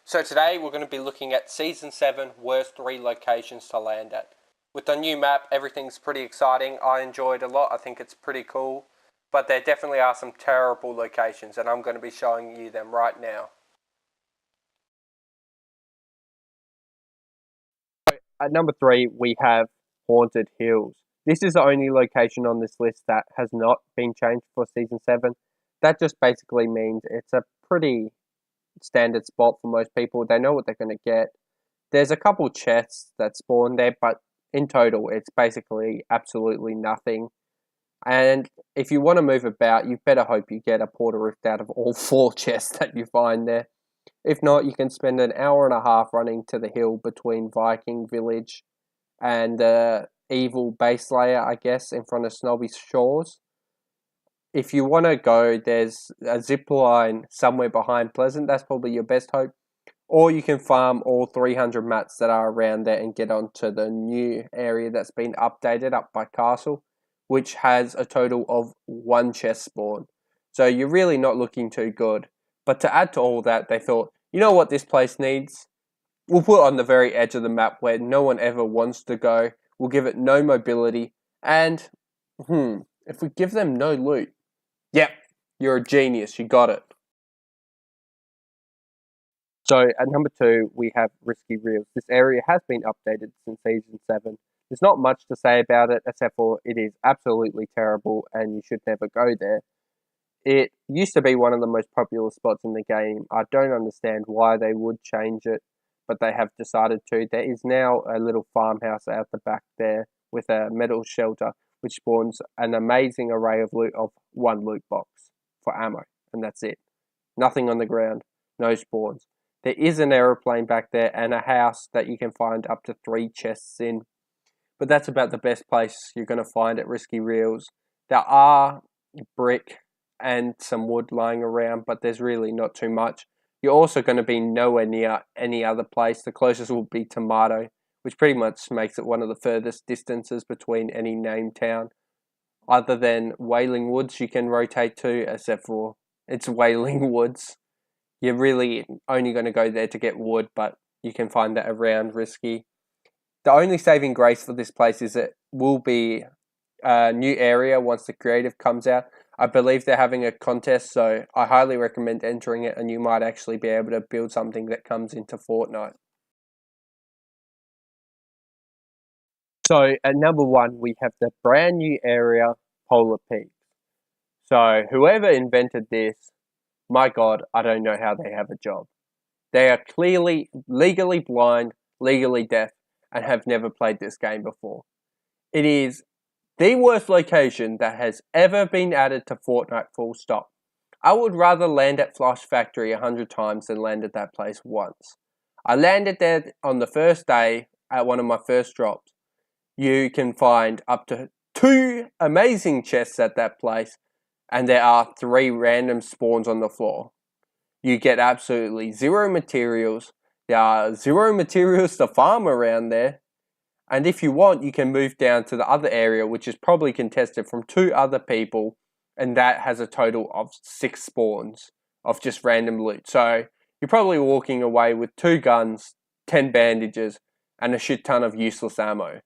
So today we're going to be looking at Season 7 worst 3 locations to land at. With the new map, everything's pretty exciting. I enjoyed it a lot. I think it's pretty cool. But there definitely are some terrible locations, and I'm going to be showing you them right now. At number 3, we have Haunted Hills. This is the only location on this list that has not been changed for Season 7. That just basically means it's a pretty standard spot for most people. They know what they're going to get. There's a couple chests that spawn there, but in total, it's basically absolutely nothing. And if you want to move about, you better hope you get a portal rift out of all 4 chests that you find there. If not, you can spend an hour and a half running to the hill between Viking Village and Evil Base Layer, I guess, in front of Snobby Shores. If you want to go, there's a zip line somewhere behind Pleasant. That's probably your best hope. Or you can farm all 300 mats that are around there and get onto the new area that's been updated up by Castle, which has a total of 1 chest spawn. So you're really not looking too good. But to add to all that, they thought, you know what this place needs? We'll put it on the very edge of the map where no one ever wants to go. We'll give it no mobility. And, if we give them no loot, yep, you're a genius, you got it. So at number 2, we have Risky Reels. This area has been updated since Season 7. There's not much to say about it, except for it is absolutely terrible and you should never go there. It used to be one of the most popular spots in the game. I don't understand why they would change it, but they have decided to. There is now a little farmhouse out the back there with a metal shelter, which spawns an amazing array of loot of 1 loot box for ammo, and that's it. Nothing on the ground, no spawns. There is an aeroplane back there and a house that you can find up to 3 chests in, but that's about the best place you're going to find at Risky Reels. There are brick and some wood lying around, but there's really not too much. You're also going to be nowhere near any other place. The closest will be Tomato, which pretty much makes it one of the furthest distances between any named town. Other than Wailing Woods, you can rotate to, except for it's Wailing Woods. You're really only going to go there to get wood, but you can find that around Risky. The only saving grace for this place is it will be a new area once the creative comes out. I believe they're having a contest, so I highly recommend entering it, and you might actually be able to build something that comes into Fortnite. So at number 1, we have the brand new area, Polar Peaks. So whoever invented this, my God, I don't know how they have a job. They are clearly legally blind, legally deaf, and have never played this game before. It is the worst location that has ever been added to Fortnite, full stop. I would rather land at Flush Factory 100 times than land at that place once. I landed there on the first day at one of my first drops. You can find up to 2 amazing chests at that place, and there are 3 random spawns on the floor. You get absolutely 0 materials. There are 0 materials to farm around there. And if you want, you can move down to the other area, which is probably contested from 2 other people, and that has a total of 6 spawns of just random loot. So you're probably walking away with 2 guns, 10 bandages, and a shit ton of useless ammo.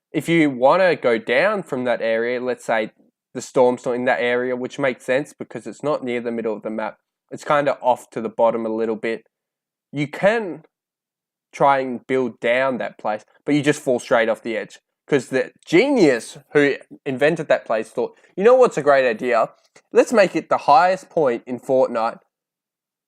If you want to go down from that area, let's say the storm's not in that area, which makes sense because it's not near the middle of the map. It's kind of off to the bottom a little bit. You can try and build down that place, but you just fall straight off the edge. Because the genius who invented that place thought, you know what's a great idea? Let's make it the highest point in Fortnite.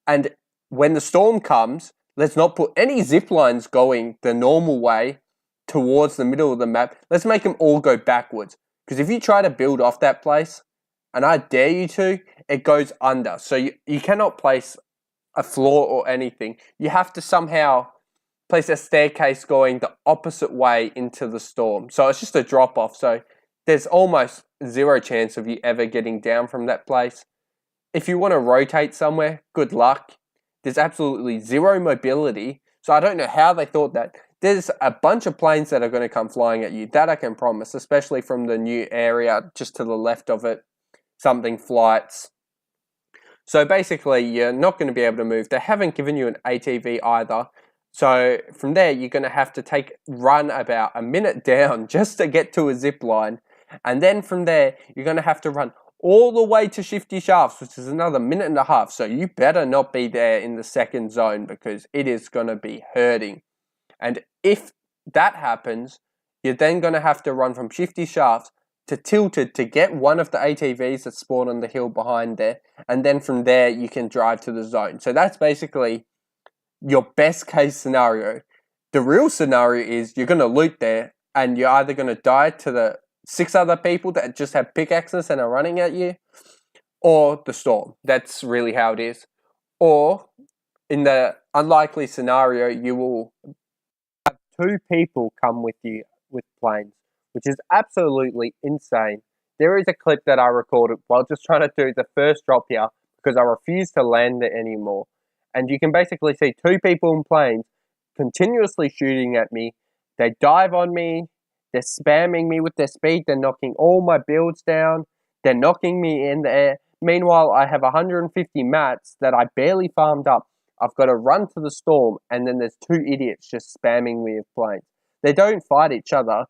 And when the storm comes, let's not put any zip lines going the normal way towards the middle of the map. Let's make them all go backwards. Because if you try to build off that place, and I dare you to, it goes under. So you cannot place a floor or anything. You have to somehow place a staircase going the opposite way into the storm. So it's just a drop off. So there's almost 0 chance of you ever getting down from that place. If you want to rotate somewhere, good luck. There's absolutely 0 mobility. So I don't know how they thought that. There's a bunch of planes that are going to come flying at you. That I can promise, especially from the new area just to the left of it. Something flights. So basically, you're not going to be able to move. They haven't given you an ATV either. So from there, you're going to have to run about a minute down just to get to a zip line. And then from there, you're going to have to run all the way to Shifty Shafts, which is another minute and a half. So you better not be there in the second zone because it is going to be hurting. And if that happens, you're then going to have to run from Shifty Shafts to Tilted to get one of the ATVs that spawn on the hill behind there. And then from there, you can drive to the zone. So that's basically your best case scenario. The real scenario is you're going to loot there and you're either going to die to the 6 other people that just have pickaxes and are running at you, or the storm. That's really how it is. Or in the unlikely scenario, you will have 2 people come with you with planes, which is absolutely insane. There is a clip that I recorded while just trying to do the first drop here because I refuse to land it anymore. And you can basically see 2 people in planes continuously shooting at me. They dive on me. They're spamming me with their speed. They're knocking all my builds down. They're knocking me in the air. Meanwhile, I have 150 mats that I barely farmed up. I've got to run to the storm, and then there's 2 idiots just spamming me with planes. They don't fight each other.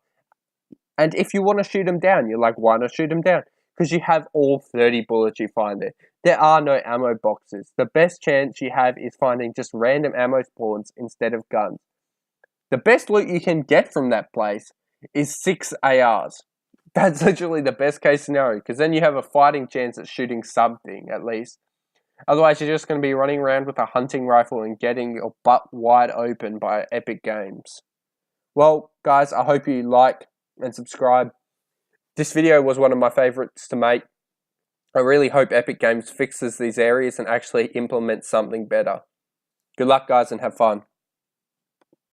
And if you want to shoot them down, you're like, why not shoot them down? Because you have all 30 bullets you find there. There are no ammo boxes. The best chance you have is finding just random ammo spawns instead of guns. The best loot you can get from that place is 6 ARs. That's literally the best case scenario, because then you have a fighting chance at shooting something, at least. Otherwise, you're just going to be running around with a hunting rifle and getting your butt wide open by Epic Games. Well, guys, I hope you like and subscribe. This video was one of my favorites to make. I really hope Epic Games fixes these areas and actually implements something better. Good luck, guys, and have fun.